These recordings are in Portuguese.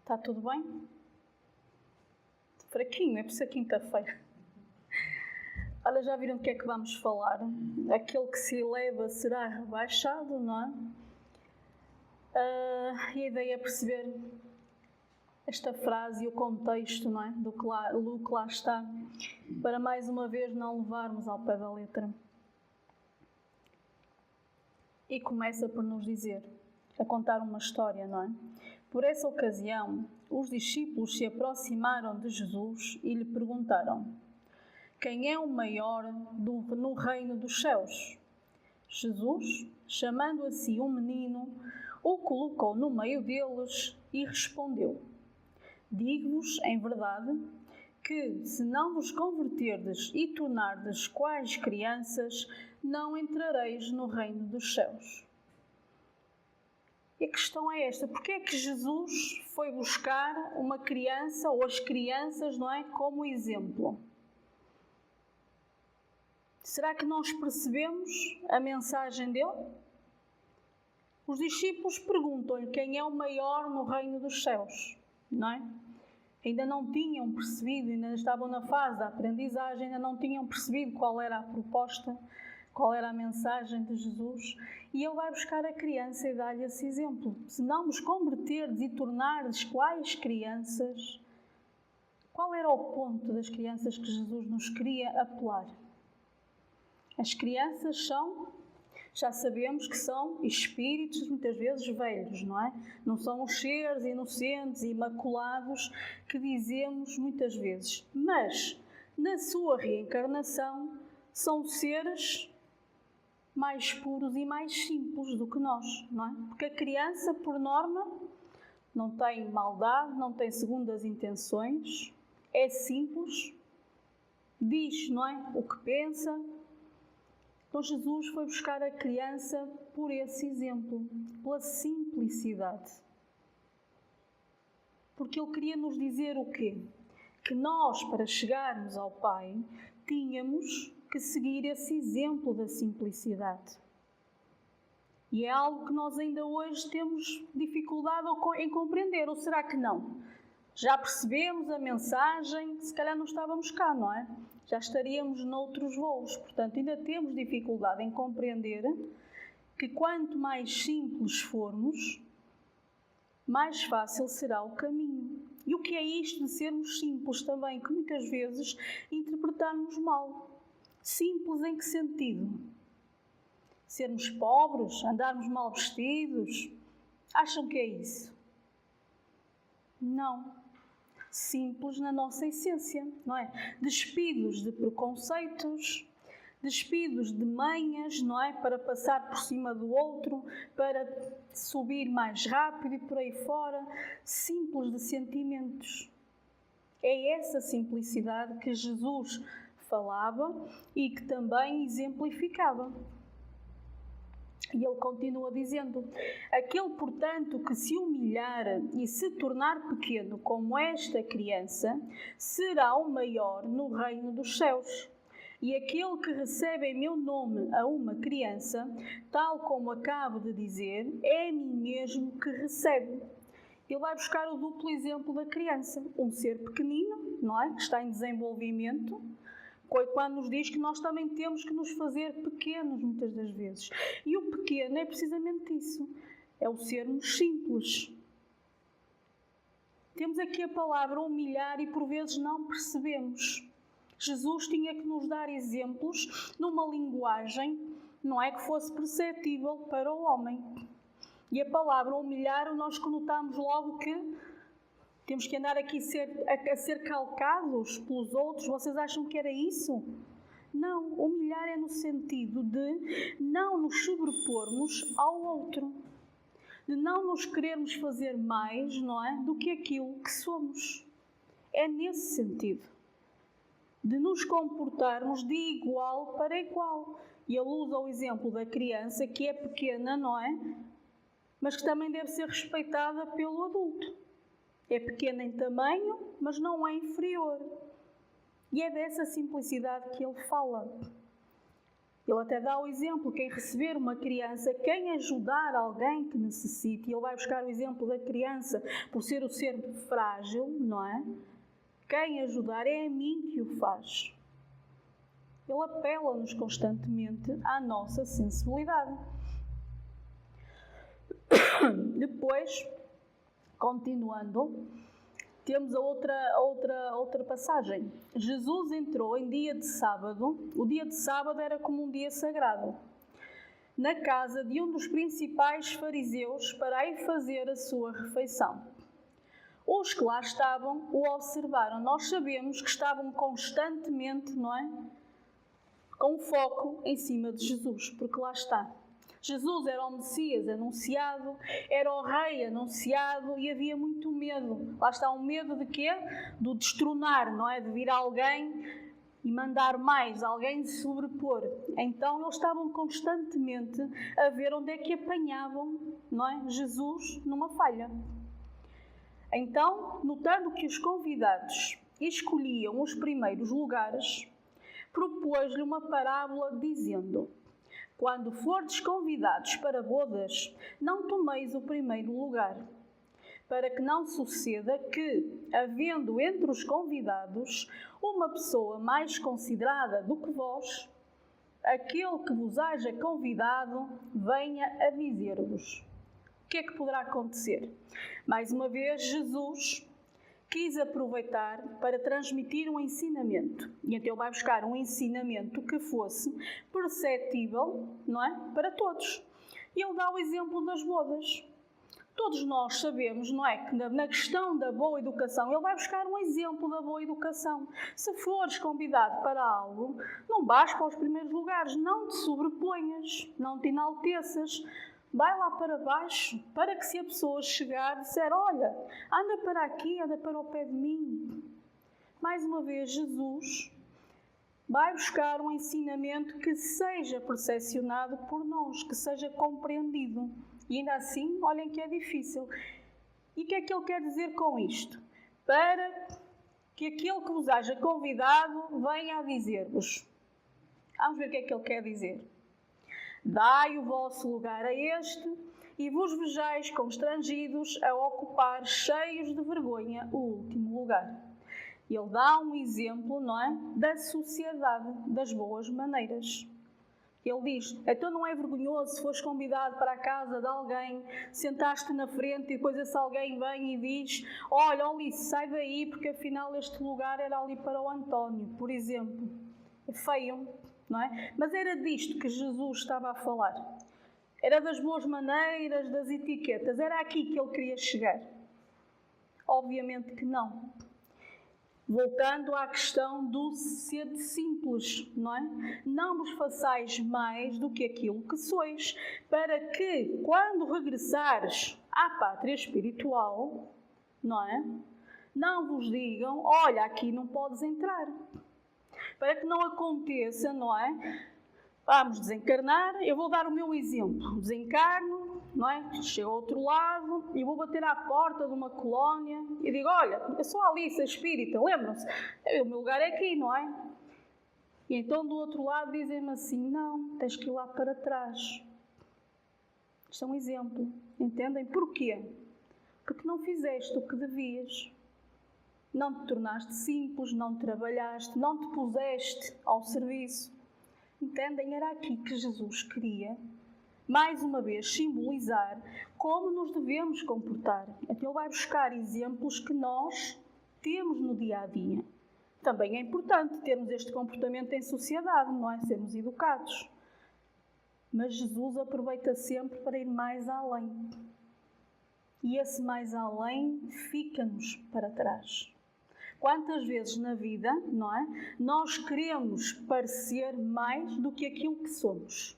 Está tudo bem? Fraquinho, é por ser quinta-feira. Olha, já viram do que é que vamos falar? Aquele que se eleva será rebaixado, não é? E a ideia é perceber esta frase e o contexto, não é? Do que lá está, para mais uma vez não levarmos ao pé da letra. E começa por nos dizer, a contar uma história, não é? Por essa ocasião, os discípulos se aproximaram de Jesus e lhe perguntaram: quem é o maior no reino dos céus? Jesus, chamando a si um menino, o colocou no meio deles e respondeu: digo-vos em verdade que, se não vos converterdes e tornardes quais crianças, não entrareis no reino dos céus. E a questão é esta: porque é que Jesus foi buscar uma criança, ou as crianças, não é, como exemplo? Será que nós percebemos a mensagem dele? Os discípulos perguntam-lhe quem é o maior no reino dos céus, não é? Ainda não tinham percebido, ainda estavam na fase da aprendizagem, ainda não tinham percebido qual era a proposta, qual era a mensagem de Jesus. E ele vai buscar a criança e dá-lhe esse exemplo. Se não vos converterdes e tornares quais crianças, qual era o ponto das crianças que Jesus nos queria apelar? As crianças são, já sabemos que são espíritos muitas vezes velhos, não é? Não são os seres inocentes e imaculados que dizemos muitas vezes. Mas, na sua reencarnação, são seres mais puros e mais simples do que nós, não é? Porque a criança, por norma, não tem maldade, não tem segundas intenções, é simples, diz, não é, o que pensa. Então Jesus foi buscar a criança por esse exemplo, pela simplicidade. Porque ele queria nos dizer o quê? Que nós, para chegarmos ao Pai, tínhamos que seguir esse exemplo da simplicidade. E é algo que nós ainda hoje temos dificuldade em compreender, ou será que não? Já percebemos a mensagem, se calhar não estávamos cá, não é? Já estaríamos noutros voos, portanto ainda temos dificuldade em compreender que quanto mais simples formos, mais fácil será o caminho. E o que é isto de sermos simples também, que muitas vezes interpretamos mal? Simples em que sentido? Sermos pobres? Andarmos mal vestidos? Acham que é isso? Não. Simples na nossa essência, não é? Despidos de preconceitos, despidos de manhas, não é? Para passar por cima do outro, para subir mais rápido e por aí fora. Simples de sentimentos. É essa simplicidade que Jesus falava e que também exemplificava. E ele continua dizendo: aquele, portanto, que se humilhar e se tornar pequeno como esta criança, será o maior no reino dos céus. E aquele que recebe em meu nome a uma criança, tal como acabo de dizer, é a mim mesmo que recebe. Ele vai buscar o duplo exemplo da criança, um ser pequenino, não é? Que está em desenvolvimento, quando nos diz que nós também temos que nos fazer pequenos muitas das vezes. E o pequeno é precisamente isso, é o sermos simples. Temos aqui a palavra humilhar e por vezes não percebemos. Jesus tinha que nos dar exemplos numa linguagem, não é, que fosse perceptível para o homem. E a palavra humilhar, nós conotamos logo que temos que andar aqui a ser calcados pelos outros. Vocês acham que era isso? Não, humilhar é no sentido de não nos sobrepormos ao outro. De não nos querermos fazer mais, não é, do que aquilo que somos. É nesse sentido. De nos comportarmos de igual para igual. E ele usa o exemplo da criança, que é pequena, não é? Mas que também deve ser respeitada pelo adulto. É pequena em tamanho, mas não é inferior. E é dessa simplicidade que ele fala. Ele até dá o exemplo, quem receber uma criança, quem ajudar alguém que necessite, ele vai buscar o exemplo da criança por ser o ser frágil, não é? Quem ajudar é a mim que o faz. Ele apela-nos constantemente à nossa sensibilidade. Depois, continuando, temos a outra passagem. Jesus entrou em dia de sábado. O dia de sábado era como um dia sagrado. Na casa de um dos principais fariseus para aí fazer a sua refeição. Os que lá estavam o observaram. Nós sabemos que estavam constantemente, não é? Com foco em cima de Jesus, porque lá está. Jesus era o Messias anunciado, era o Rei anunciado e havia muito medo. Lá está um medo de quê? Do destronar, não é? De vir alguém e mandar mais, alguém se sobrepor. Então eles estavam constantemente a ver onde é que apanhavam, não é? Jesus numa falha. Então, notando que os convidados escolhiam os primeiros lugares, propôs-lhe uma parábola dizendo: quando fordes convidados para bodas, não tomeis o primeiro lugar, para que não suceda que, havendo entre os convidados uma pessoa mais considerada do que vós, aquele que vos haja convidado venha a dizer-vos. O que é que poderá acontecer? Mais uma vez, Jesus quis aproveitar para transmitir um ensinamento. E então ele vai buscar um ensinamento que fosse perceptível, não é? Para todos. E ele dá o exemplo das bodas. Todos nós sabemos, não é? Que na questão da boa educação, ele vai buscar um exemplo da boa educação. Se fores convidado para algo, não vais para os primeiros lugares, não te sobreponhas, não te enalteças. Vai lá para baixo, para que se a pessoa chegar, disser, olha, anda para aqui, anda para o pé de mim. Mais uma vez, Jesus vai buscar um ensinamento que seja percepcionado por nós, que seja compreendido. E ainda assim, olhem que é difícil. E o que é que ele quer dizer com isto? Para que aquele que vos haja convidado venha a dizer-vos. Vamos ver o que é que ele quer dizer. Dai o vosso lugar a este e vos vejais constrangidos a ocupar, cheios de vergonha, o último lugar. Ele dá um exemplo, não é? Da sociedade, das boas maneiras. Ele diz, então não é vergonhoso se fores convidado para a casa de alguém, sentaste na frente e depois esse alguém vem e diz, olha, Alice, sai daí porque afinal este lugar era ali para o António, por exemplo. É feio. Não é? Mas era disto que Jesus estava a falar. Era das boas maneiras, das etiquetas. Era aqui que ele queria chegar. Obviamente que não. Voltando à questão do ser simples, não é? Não vos façais mais do que aquilo que sois, para que, quando regressares à pátria espiritual, não é? Não vos digam, olha, aqui não podes entrar. Para que não aconteça, não é? Vamos desencarnar, eu vou dar o meu exemplo. Desencarno, não é? Chego ao outro lado e vou bater à porta de uma colónia e digo, olha, eu sou a Alice, a espírita, lembram-se? O meu lugar é aqui, não é? E então do outro lado dizem-me assim, não, tens que ir lá para trás. Isto é um exemplo, entendem? Porquê? Porque não fizeste o que devias. Não te tornaste simples, não trabalhaste, não te puseste ao serviço. Entendem? Era aqui que Jesus queria, mais uma vez, simbolizar como nos devemos comportar. Então ele vai buscar exemplos que nós temos no dia-a-dia. Também é importante termos este comportamento em sociedade, não é? Sermos educados. Mas Jesus aproveita sempre para ir mais além. E esse mais além fica-nos para trás. Quantas vezes na vida, não é? Nós queremos parecer mais do que aquilo que somos.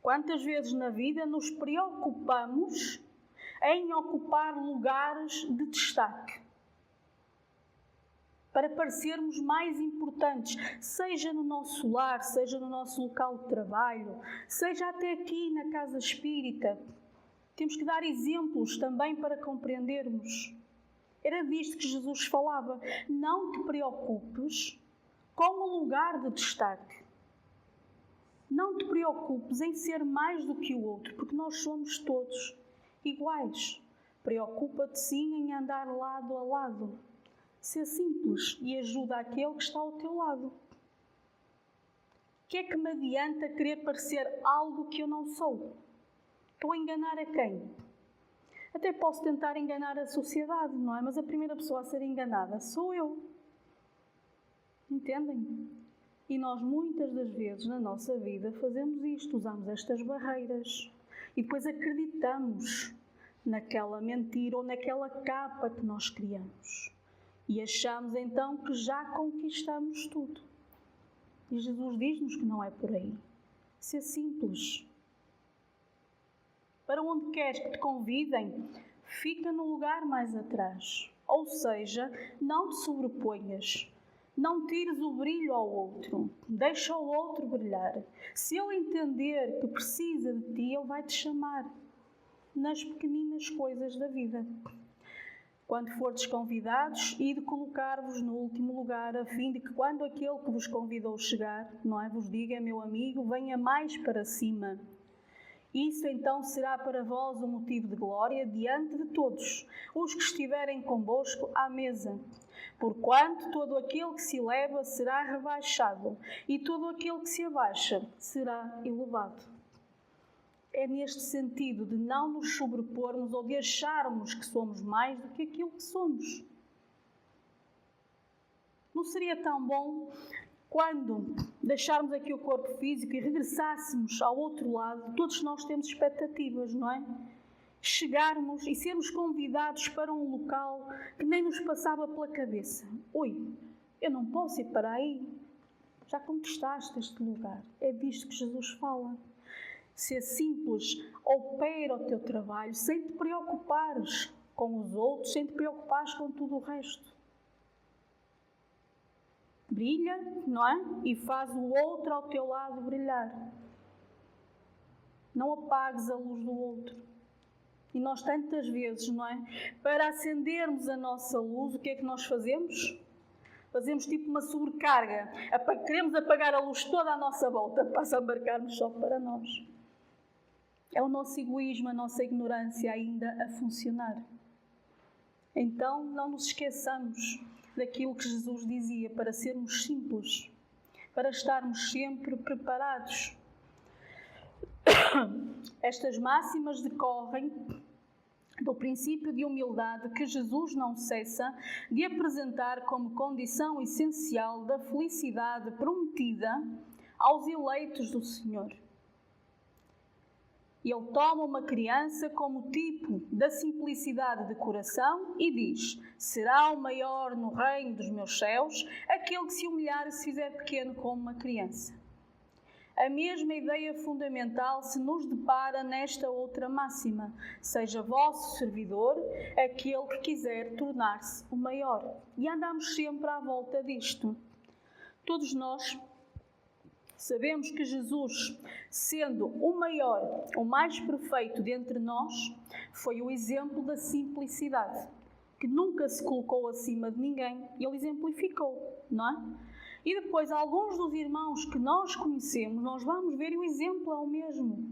Quantas vezes na vida nos preocupamos em ocupar lugares de destaque. Para parecermos mais importantes, seja no nosso lar, seja no nosso local de trabalho, seja até aqui na casa espírita. Temos que dar exemplos também para compreendermos. Era disto que Jesus falava. Não te preocupes com o lugar de destaque. Não te preocupes em ser mais do que o outro, porque nós somos todos iguais. Preocupa-te sim em andar lado a lado. Ser simples e ajuda aquele que está ao teu lado. O que é que me adianta querer parecer algo que eu não sou? Estou a enganar a quem? Até posso tentar enganar a sociedade, não é? Mas a primeira pessoa a ser enganada sou eu. Entendem? E nós muitas das vezes na nossa vida fazemos isto, usamos estas barreiras e depois acreditamos naquela mentira ou naquela capa que nós criamos. E achamos então que já conquistamos tudo. E Jesus diz-nos que não é por aí. Ser simples. Para onde queres que te convidem, fica no lugar mais atrás. Ou seja, não te sobreponhas. Não tires o brilho ao outro. Deixa o outro brilhar. Se ele entender que precisa de ti, ele vai te chamar nas pequeninas coisas da vida. Quando fordes convidados, ide colocar-vos no último lugar, a fim de que quando aquele que vos convidou chegar, não é, vos diga, meu amigo, venha mais para cima. Isso então será para vós um motivo de glória diante de todos os que estiverem convosco à mesa. Porquanto todo aquele que se eleva será rebaixado, e todo aquele que se abaixa será elevado. É neste sentido de não nos sobrepormos ou de acharmos que somos mais do que aquilo que somos. Não seria tão bom quando deixarmos aqui o corpo físico e regressássemos ao outro lado? Todos nós temos expectativas, não é? Chegarmos e sermos convidados para um local que nem nos passava pela cabeça. Ui, eu não posso ir para aí. Já conquistaste este lugar. É disto que Jesus fala. Ser simples, opera o teu trabalho, sem te preocupares com os outros, sem te preocupares com tudo o resto. Brilha, não é? E faz o outro ao teu lado brilhar. Não apagues a luz do outro. E nós tantas vezes, não é? Para acendermos a nossa luz, o que é que nós fazemos? Fazemos tipo uma sobrecarga. Queremos apagar a luz toda à nossa volta para se embarcarmos só para nós. É o nosso egoísmo, a nossa ignorância ainda a funcionar. Então, não nos esqueçamos daquilo que Jesus dizia, para sermos simples, para estarmos sempre preparados. Estas máximas decorrem do princípio de humildade que Jesus não cessa de apresentar como condição essencial da felicidade prometida aos eleitos do Senhor. Ele toma uma criança como tipo da simplicidade de coração e diz: será o maior no reino dos meus céus aquele que se humilhar e se fizer pequeno como uma criança. A mesma ideia fundamental se nos depara nesta outra máxima: seja vosso servidor aquele que quiser tornar-se o maior. E andamos sempre à volta disto. Todos nós sabemos que Jesus, sendo o maior, o mais perfeito dentre nós, foi o exemplo da simplicidade, que nunca se colocou acima de ninguém. Ele exemplificou, não é? E depois, alguns dos irmãos que nós conhecemos, nós vamos ver o exemplo é o mesmo.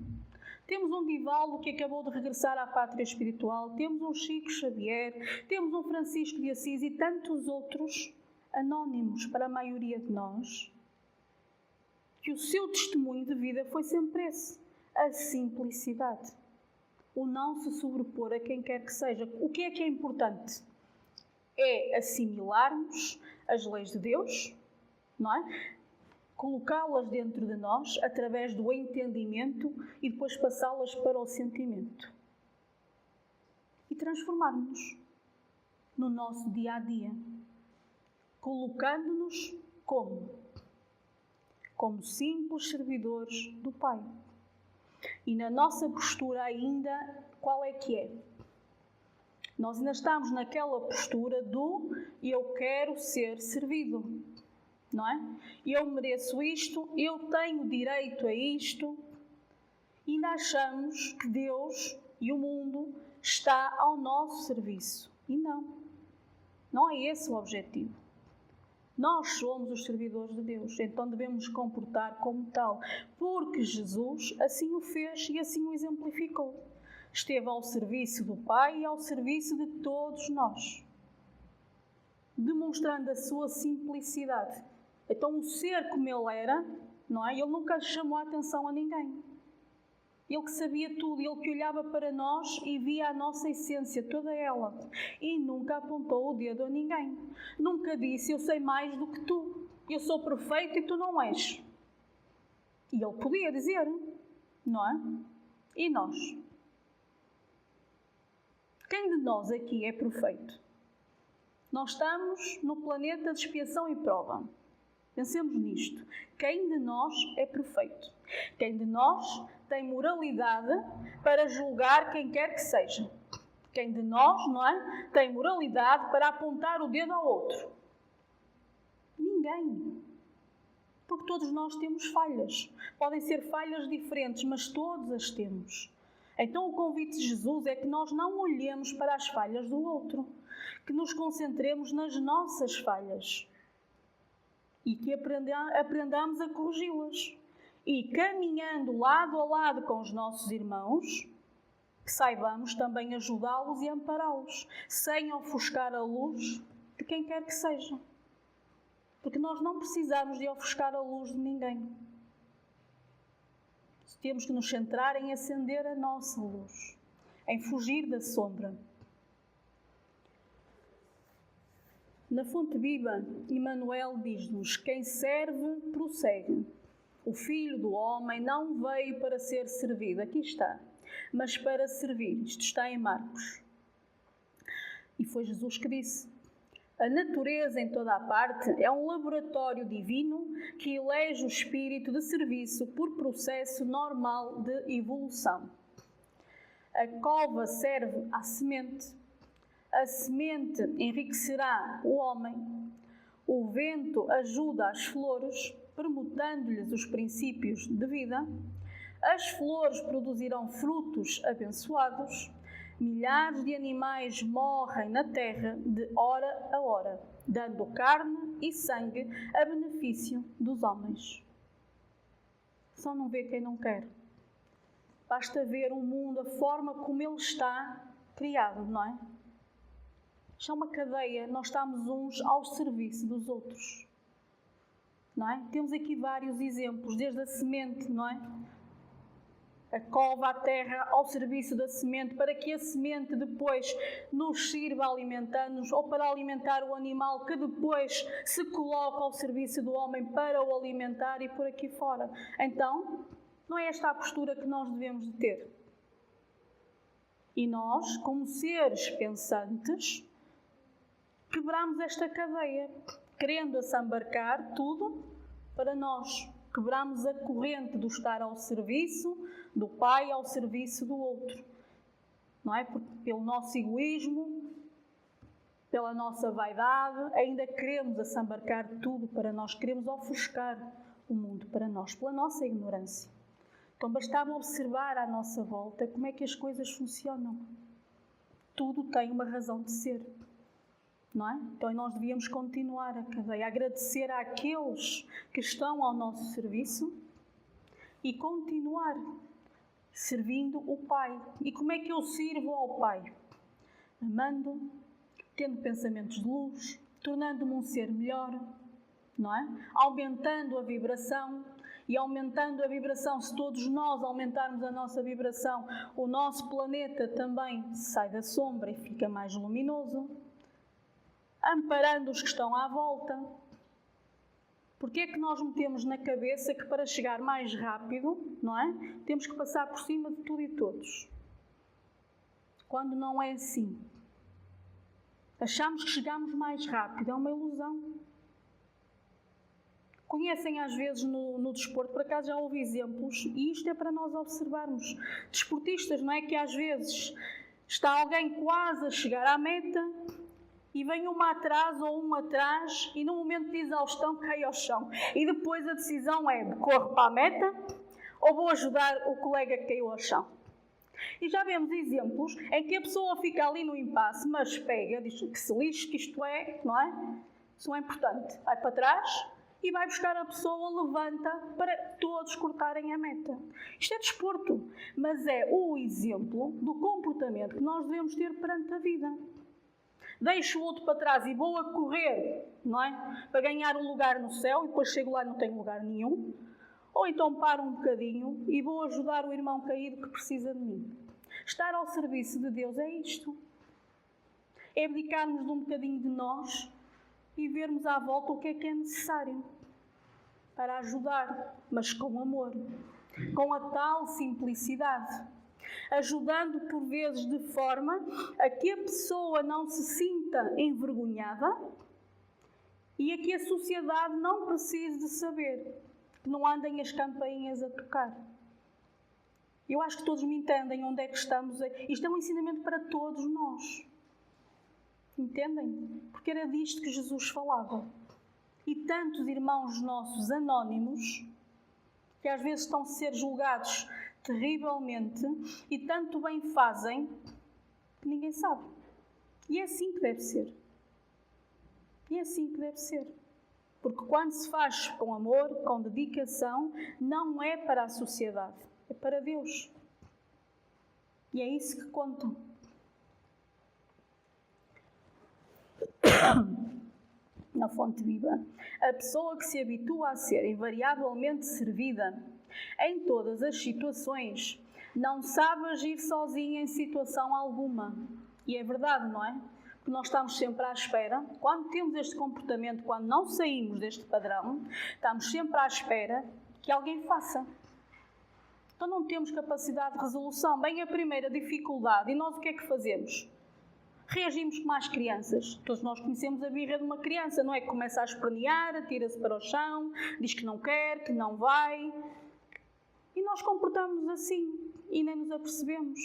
Temos um Divaldo que acabou de regressar à pátria espiritual, temos um Chico Xavier, temos um Francisco de Assis e tantos outros anónimos para a maioria de nós, que o seu testemunho de vida foi sempre esse, a simplicidade. O não se sobrepor a quem quer que seja. O que é importante? É assimilarmos as leis de Deus, não é? Colocá-las dentro de nós através do entendimento e depois passá-las para o sentimento. E transformarmos-nos no nosso dia-a-dia, colocando-nos como simples servidores do Pai. E na nossa postura ainda, qual é que é? Nós ainda estamos naquela postura do eu quero ser servido, não é? Eu mereço isto, eu tenho direito a isto. E ainda achamos que Deus e o mundo está ao nosso serviço. E não é esse o objetivo. Nós somos os servidores de Deus, então devemos nos comportar como tal, porque Jesus assim o fez e assim o exemplificou. Esteve ao serviço do Pai e ao serviço de todos nós, demonstrando a sua simplicidade. Então, o ser como ele era, não é? Ele nunca chamou a atenção a ninguém. Ele que sabia tudo, ele que olhava para nós e via a nossa essência, toda ela. E nunca apontou o dedo a ninguém. Nunca disse, eu sei mais do que tu. Eu sou perfeito e tu não és. E ele podia dizer, não é? E nós? Quem de nós aqui é perfeito? Nós estamos no planeta de expiação e prova. Pensemos nisto. Quem de nós é perfeito? Quem de nós tem moralidade para julgar quem quer que seja? Quem de nós, não é, tem moralidade para apontar o dedo ao outro? Ninguém. Porque todos nós temos falhas. Podem ser falhas diferentes, mas todos as temos. Então o convite de Jesus é que nós não olhemos para as falhas do outro, que nos concentremos nas nossas falhas e que aprendamos a corrigi-las. E caminhando lado a lado com os nossos irmãos, que saibamos também ajudá-los e ampará-los, sem ofuscar a luz de quem quer que seja. Porque nós não precisamos de ofuscar a luz de ninguém. Temos que nos centrar em acender a nossa luz, em fugir da sombra. Na Fonte Viva, Emmanuel diz-nos: quem serve, prossegue. O Filho do Homem não veio para ser servido, aqui está, mas para servir. Isto está em Marcos. E foi Jesus que disse. A natureza em toda a parte é um laboratório divino que elege o espírito de serviço por processo normal de evolução. A cova serve à semente. A semente enriquecerá o homem. O vento ajuda as flores, permutando-lhes os princípios de vida. As flores produzirão frutos abençoados. Milhares de animais morrem na terra de hora a hora, dando carne e sangue a benefício dos homens. Só não vê quem não quer. Basta ver o mundo, a forma como ele está criado, não é? Isto é uma cadeia, nós estamos uns ao serviço dos outros, não é? Temos aqui vários exemplos, desde a semente, não é? A cova, a terra, ao serviço da semente, para que a semente depois nos sirva alimentando-nos, ou para alimentar o animal que depois se coloca ao serviço do homem para o alimentar e por aqui fora. Então, não é esta a postura que nós devemos de ter. E nós, como seres pensantes, quebramos esta cadeia, querendo assambarcar tudo para nós. Quebramos a corrente do estar ao serviço do Pai, ao serviço do outro. Não é? Porque pelo nosso egoísmo, pela nossa vaidade, ainda queremos assambarcar tudo para nós. Queremos ofuscar o mundo para nós, pela nossa ignorância. Então bastava observar à nossa volta como é que as coisas funcionam. Tudo tem uma razão de ser. Não é? Então nós devíamos continuar a cadeia, agradecer àqueles que estão ao nosso serviço e continuar servindo o Pai. E como é que eu sirvo ao Pai? Amando, tendo pensamentos de luz, tornando-me um ser melhor, não é? Aumentando a vibração. E aumentando a vibração, se todos nós aumentarmos a nossa vibração, o nosso planeta também sai da sombra e fica mais luminoso. Amparando os que estão à volta. Porque é que nós metemos na cabeça que para chegar mais rápido, não é? Temos que passar por cima de tudo e todos. Quando não é assim. Achamos que chegamos mais rápido, é uma ilusão. Conhecem às vezes no desporto, por acaso já houve exemplos, e isto é para nós observarmos. Desportistas, não é? Que às vezes está alguém quase a chegar à meta, e vem uma atrás ou um atrás e no momento de exaustão cai ao chão. E depois a decisão é de corro para a meta ou vou ajudar o colega que caiu ao chão. E já vemos exemplos em que a pessoa fica ali no impasse, mas pega, diz que se lixe, que isto é, não é? Isso não é importante. Vai para trás e vai buscar a pessoa, levanta para todos cortarem a meta. Isto é desporto, mas é o exemplo do comportamento que nós devemos ter perante a vida. Deixo o outro para trás e vou a correr, não é? Para ganhar um lugar no céu e depois chego lá e não tenho lugar nenhum. Ou então paro um bocadinho e vou ajudar o irmão caído que precisa de mim. Estar ao serviço de Deus é isto. É abdicarmos de um bocadinho de nós e vermos à volta o que é necessário para ajudar, mas com amor, com a tal simplicidade, ajudando por vezes de forma a que a pessoa não se sinta envergonhada e a que a sociedade não precise de saber, que não andem as campainhas a tocar. Eu acho que todos me entendem onde é que estamos. Isto é um ensinamento para todos nós. Entendem? Porque era disto que Jesus falava. E tantos irmãos nossos anónimos, que às vezes estão a ser julgados terrivelmente, e tanto bem fazem, que ninguém sabe. E é assim que deve ser. E é assim que deve ser. Porque quando se faz com amor, com dedicação, não é para a sociedade, é para Deus. E é isso que conta. Na fonte viva, a pessoa que se habitua a ser invariavelmente servida em todas as situações não sabe agir sozinha em situação alguma. E é verdade, não é? Porque nós estamos sempre à espera. Quando temos este comportamento, quando não saímos deste padrão, estamos sempre à espera que alguém faça. Então não temos capacidade de resolução. Bem, a primeira dificuldade, e nós o que é que fazemos? Reagimos como as crianças. Todos nós conhecemos a birra de uma criança, não é? Que começa a espernear, atira-se para o chão, diz que não quer, que não vai. E nós comportamos assim e nem nos apercebemos,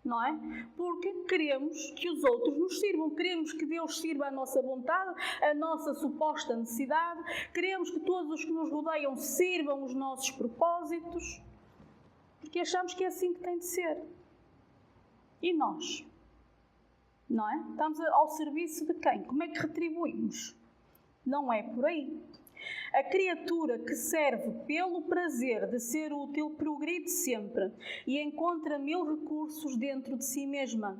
não é? Porque queremos que os outros nos sirvam, queremos que Deus sirva a nossa vontade, a nossa suposta necessidade, queremos que todos os que nos rodeiam sirvam os nossos propósitos, porque achamos que é assim que tem de ser. E nós? Não é? Estamos ao serviço de quem? Como é que retribuímos? Não é por aí. A criatura que serve pelo prazer de ser útil progride sempre e encontra 1000 recursos dentro de si mesma,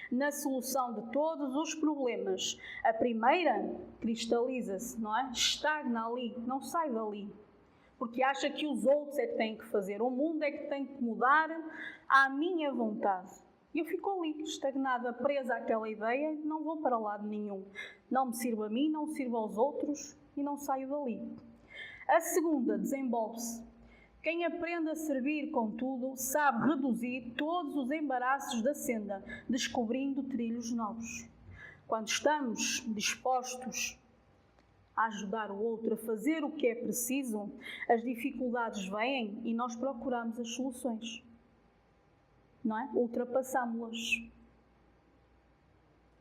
na solução de todos os problemas. A primeira cristaliza-se, não é? Estagna ali, não sai dali. Porque acha que os outros é que têm que fazer, o mundo é que tem que mudar à minha vontade. E eu fico ali, estagnada, presa àquela ideia, não vou para lado nenhum. Não me sirvo a mim, não sirvo aos outros e não saio dali. A segunda desenvolve-se. Quem aprende a servir, contudo, sabe reduzir todos os embaraços da senda, descobrindo trilhos novos. Quando estamos dispostos a ajudar o outro a fazer o que é preciso, as dificuldades vêm e nós procuramos as soluções. Não é? Ultrapassámo-las.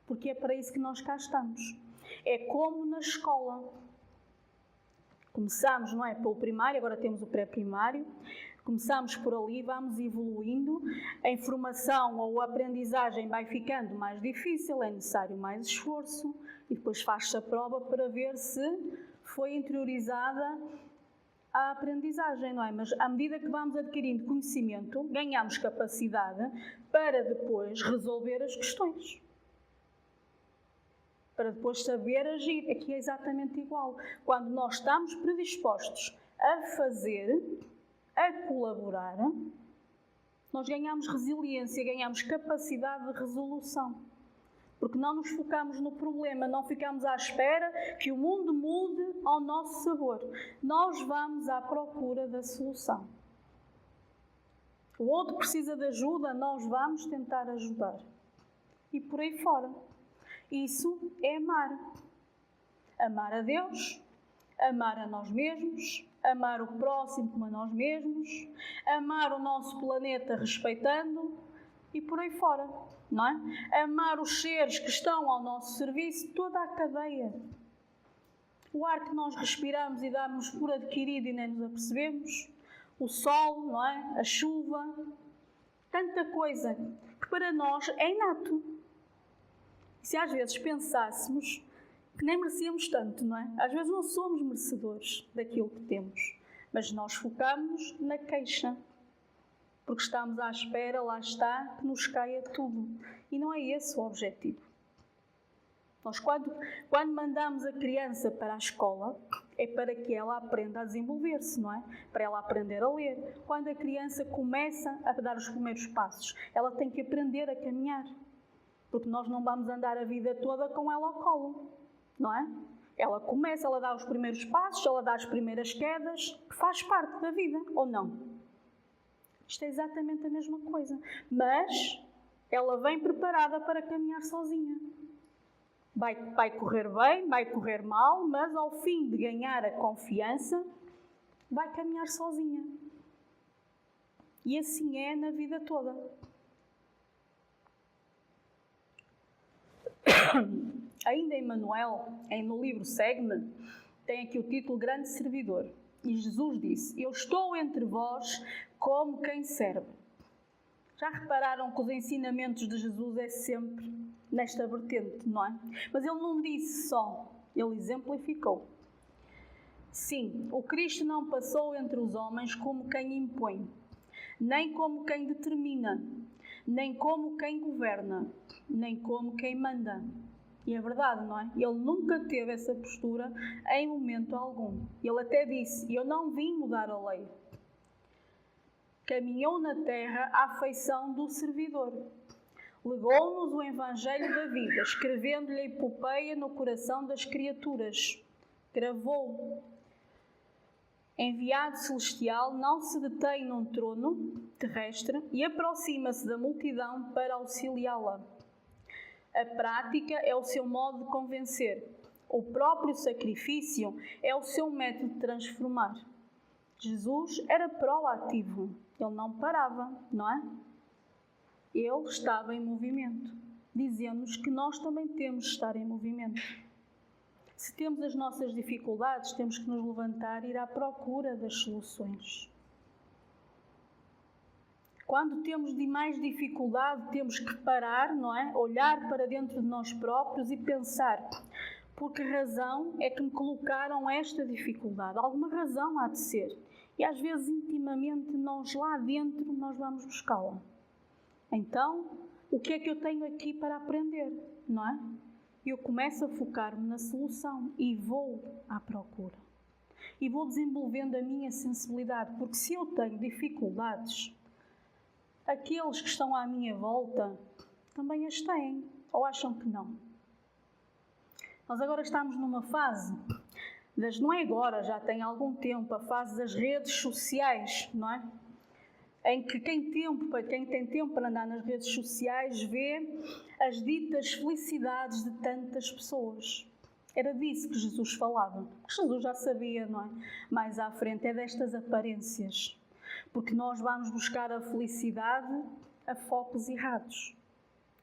Porque é para isso que nós cá estamos. É como na escola. Começamos, não é, pelo primário, agora temos o pré-primário. Começamos por ali, vamos evoluindo. A informação ou a aprendizagem vai ficando mais difícil, é necessário mais esforço. E depois faz-se a prova para ver se foi interiorizada a aprendizagem, não é? Mas à medida que vamos adquirindo conhecimento, ganhamos capacidade para depois resolver as questões. Para depois saber agir. Aqui é exatamente igual. Quando nós estamos predispostos a fazer, a colaborar, nós ganhamos resiliência, ganhamos capacidade de resolução. Porque não nos focamos no problema, não ficamos à espera que o mundo mude ao nosso sabor. Nós vamos à procura da solução. O outro precisa de ajuda, nós vamos tentar ajudar. E por aí fora. Isso é amar. Amar a Deus, amar a nós mesmos, amar o próximo como a nós mesmos, amar o nosso planeta respeitando e por aí fora. Não é? Amar os seres que estão ao nosso serviço, toda a cadeia. O ar que nós respiramos e damos por adquirido e nem nos apercebemos, o sol, não é? A chuva, tanta coisa que para nós é inato. E se às vezes pensássemos que nem merecíamos tanto, não é? Às vezes não somos merecedores daquilo que temos, mas nós focamos na queixa, porque estamos à espera, lá está, que nos caia tudo. E não é esse o objetivo. Nós, quando mandamos a criança para a escola, é para que ela aprenda a desenvolver-se, não é? Para ela aprender a ler. Quando a criança começa a dar os primeiros passos, ela tem que aprender a caminhar. Porque nós não vamos andar a vida toda com ela ao colo, não é? Ela começa, ela dá os primeiros passos, ela dá as primeiras quedas, que faz parte da vida, ou não? Isto é exatamente a mesma coisa. Mas ela vem preparada para caminhar sozinha. Vai correr bem, vai correr mal, mas ao fim de ganhar a confiança, vai caminhar sozinha. E assim é na vida toda. Ainda em Manuel, no livro Segue-me, tem aqui o título Grande Servidor. E Jesus disse: Eu estou entre vós como quem serve. Já repararam que os ensinamentos de Jesus é sempre nesta vertente, não é? Mas ele não disse só, ele exemplificou. Sim, o Cristo não passou entre os homens como quem impõe, nem como quem determina, nem como quem governa, nem como quem manda. E é verdade, não é? Ele nunca teve essa postura em momento algum. Ele até disse: Eu não vim mudar a lei. Caminhou na terra à feição do servidor. Legou-nos o Evangelho da vida, escrevendo-lhe a epopeia no coração das criaturas. Gravou. Enviado celestial, não se detém num trono terrestre e aproxima-se da multidão para auxiliá-la. A prática é o seu modo de convencer. O próprio sacrifício é o seu método de transformar. Jesus era proativo. Ele não parava, não é? Ele estava em movimento. Dizemos que nós também temos de estar em movimento. Se temos as nossas dificuldades, temos que nos levantar e ir à procura das soluções. Quando temos de mais dificuldade, temos que parar, não é? Olhar para dentro de nós próprios e pensar: por que razão é que me colocaram esta dificuldade? Alguma razão há de ser. E às vezes, intimamente, nós lá dentro, nós vamos buscá-la. Então, o que é que eu tenho aqui para aprender, não é? Eu começo a focar-me na solução e vou à procura. E vou desenvolvendo a minha sensibilidade, porque se eu tenho dificuldades, aqueles que estão à minha volta também as têm, ou acham que não? Nós agora estamos numa fase, não é agora, já tem algum tempo, a fase das redes sociais, não é? Em que quem tem tempo para andar nas redes sociais vê as ditas felicidades de tantas pessoas. Era disso que Jesus falava. Jesus já sabia, não é? Mais à frente, é destas aparências. Porque nós vamos buscar a felicidade a focos errados,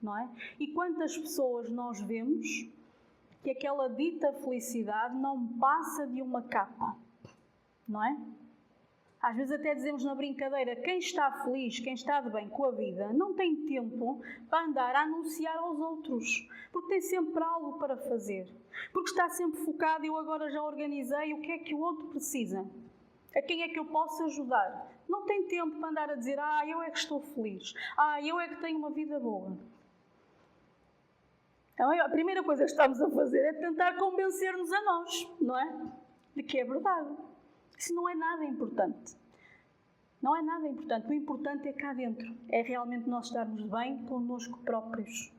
não é? E quantas pessoas nós vemos que aquela dita felicidade não passa de uma capa, não é? Às vezes até dizemos na brincadeira: quem está feliz, quem está de bem com a vida, não tem tempo para andar a anunciar aos outros, porque tem sempre algo para fazer, porque está sempre focado: eu agora já organizei, o que é que o outro precisa? A quem é que eu posso ajudar? Não tem tempo para andar a dizer: eu é que estou feliz, eu é que tenho uma vida boa. Então, a primeira coisa que estamos a fazer é tentar convencer-nos a nós, não é? De que é verdade. Isso não é nada importante. Não é nada importante. O importante é cá dentro. É realmente nós estarmos bem connosco próprios.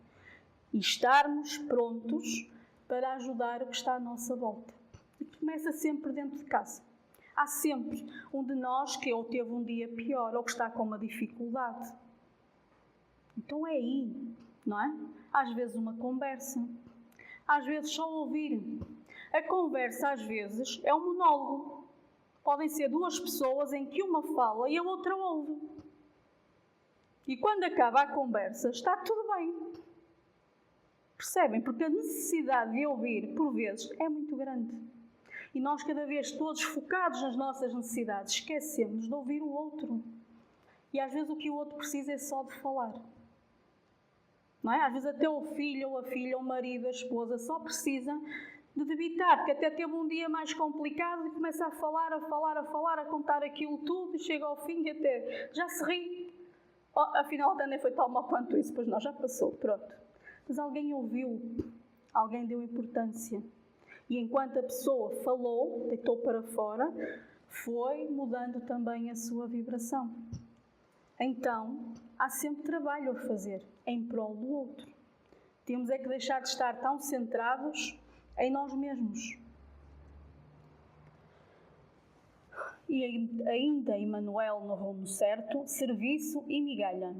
E estarmos prontos para ajudar o que está à nossa volta. E começa sempre dentro de casa. Há sempre um de nós que ou teve um dia pior ou que está com uma dificuldade. Então é aí, não é? Às vezes uma conversa. Às vezes só ouvir. A conversa às vezes é um monólogo. Podem ser duas pessoas em que uma fala e a outra ouve. E quando acaba a conversa, está tudo bem. Percebem? Porque a necessidade de ouvir, por vezes, é muito grande. E nós, cada vez todos focados nas nossas necessidades, esquecemos de ouvir o outro. E às vezes o que o outro precisa é só de falar. Não é? Às vezes até o filho ou a filha, o marido, a esposa, só precisa de debitar, que até teve um dia mais complicado e começa a falar, a contar aquilo tudo e chega ao fim e até já se ri. Oh, afinal, até nem foi tão mal quanto isso, pois não, já passou, pronto. Mas alguém ouviu, alguém deu importância. E enquanto a pessoa falou, deitou para fora, foi mudando também a sua vibração. Então, há sempre trabalho a fazer em prol do outro. Temos é que deixar de estar tão centrados em nós mesmos. E ainda Emmanuel no rumo certo, serviço e migalha.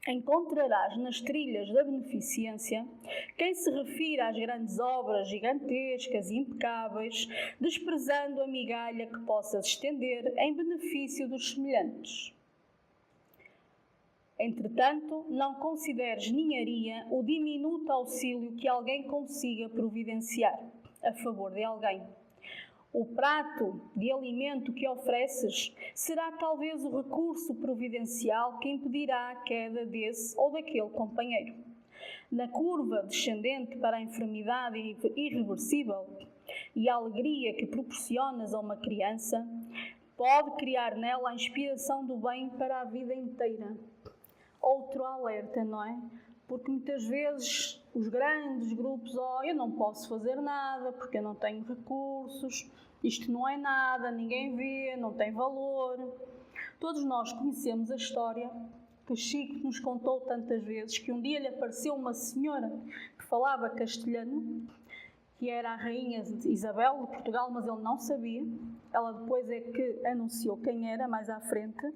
Encontrarás nas trilhas da beneficência quem se refira às grandes obras gigantescas e impecáveis, desprezando a migalha que possas estender em benefício dos semelhantes. Entretanto, não consideres ninharia o diminuto auxílio que alguém consiga providenciar a favor de alguém. O prato de alimento que ofereces será talvez o recurso providencial que impedirá a queda desse ou daquele companheiro. Na curva descendente para a enfermidade irreversível e a alegria que proporcionas a uma criança, pode criar nela a inspiração do bem para a vida inteira. Outro alerta, não é? Porque muitas vezes os grandes grupos, eu não posso fazer nada porque eu não tenho recursos, isto não é nada, ninguém vê, não tem valor. Todos nós conhecemos a história que Chico nos contou tantas vezes, que um dia lhe apareceu uma senhora que falava castelhano, que era a rainha Isabel de Portugal, mas ele não sabia. Ela depois é que anunciou quem era, mais à frente,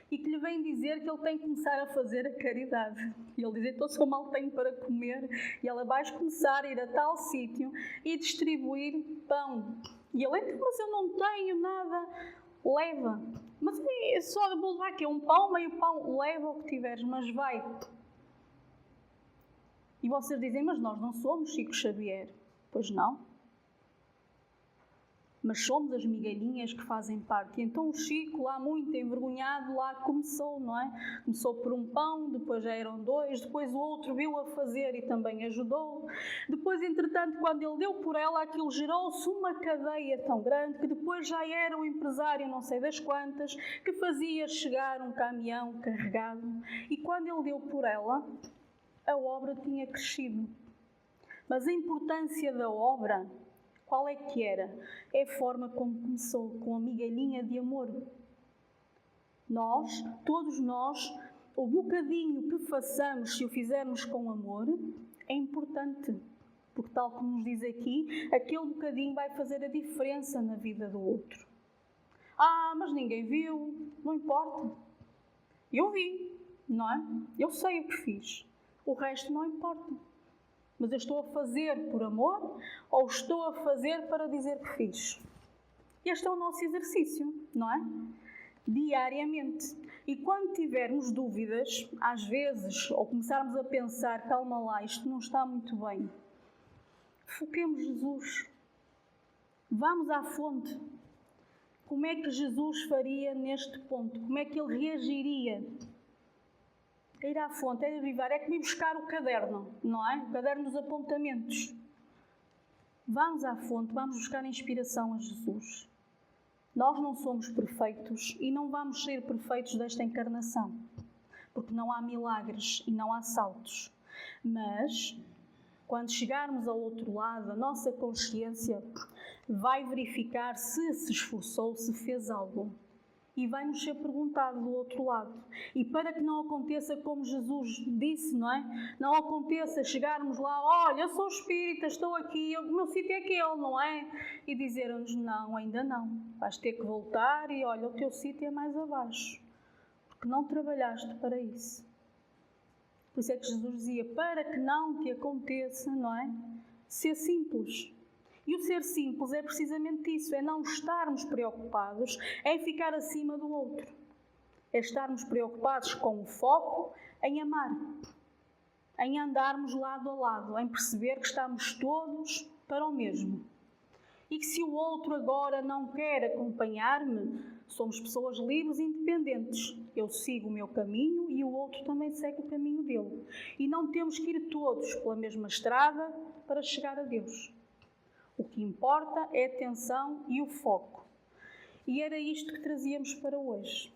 e que lhe vem dizer que ele tem que começar a fazer a caridade. E ele diz, então se eu mal tenho para comer, e ela vai começar a ir a tal sítio e distribuir pão. E ele, então, mas eu não tenho nada, leva. Mas é só vou levar aqui um pão, meio pão, leva o que tiveres, mas vai. E vocês dizem, mas nós não somos Chico Xavier. Pois não. Mas somos as migalhinhas que fazem parte. E então o Chico, lá muito envergonhado, lá começou, não é? Começou por um pão, depois já eram 2, depois o outro viu a fazer e também ajudou. Depois, entretanto, quando ele deu por ela, aquilo gerou-se uma cadeia tão grande que depois já era um empresário, não sei das quantas, que fazia chegar um caminhão carregado. E quando ele deu por ela, a obra tinha crescido. Mas a importância da obra, qual é que era? É a forma como começou, com a migalhinha de amor. Nós, todos nós, o bocadinho que façamos, se o fizermos com amor, é importante. Porque tal como nos diz aqui, aquele bocadinho vai fazer a diferença na vida do outro. Mas ninguém viu, não importa. Eu vi, não é? Eu sei o que fiz. O resto não importa. Mas eu estou a fazer por amor ou estou a fazer para dizer que fiz? Este é o nosso exercício, não é? Diariamente. E quando tivermos dúvidas, às vezes, ou começarmos a pensar, calma lá, isto não está muito bem, foquemos Jesus. Vamos à fonte. Como é que Jesus faria neste ponto? Como é que ele reagiria? É ir à fonte, é derivar, é como ir buscar o caderno, não é? O caderno dos apontamentos. Vamos à fonte, vamos buscar inspiração a Jesus. Nós não somos perfeitos e não vamos ser perfeitos desta encarnação, porque não há milagres e não há saltos. Mas, quando chegarmos ao outro lado, a nossa consciência vai verificar se esforçou, se fez algo. E vai-nos ser perguntado do outro lado. E para que não aconteça como Jesus disse, não é? Não aconteça chegarmos lá, olha, eu sou espírita, estou aqui, o meu sítio é aquele, não é? E dizer-nos, não, ainda não. Vais ter que voltar e olha, o teu sítio é mais abaixo. Porque não trabalhaste para isso. Por isso é que Jesus dizia, para que não te aconteça, não é? Ser simples. E o ser simples é precisamente isso, é não estarmos preocupados em ficar acima do outro. É estarmos preocupados com o foco em amar, em andarmos lado a lado, em perceber que estamos todos para o mesmo. E que se o outro agora não quer acompanhar-me, somos pessoas livres e independentes. Eu sigo o meu caminho e o outro também segue o caminho dele. E não temos que ir todos pela mesma estrada para chegar a Deus. O que importa é a atenção e o foco. E era isto que trazíamos para hoje.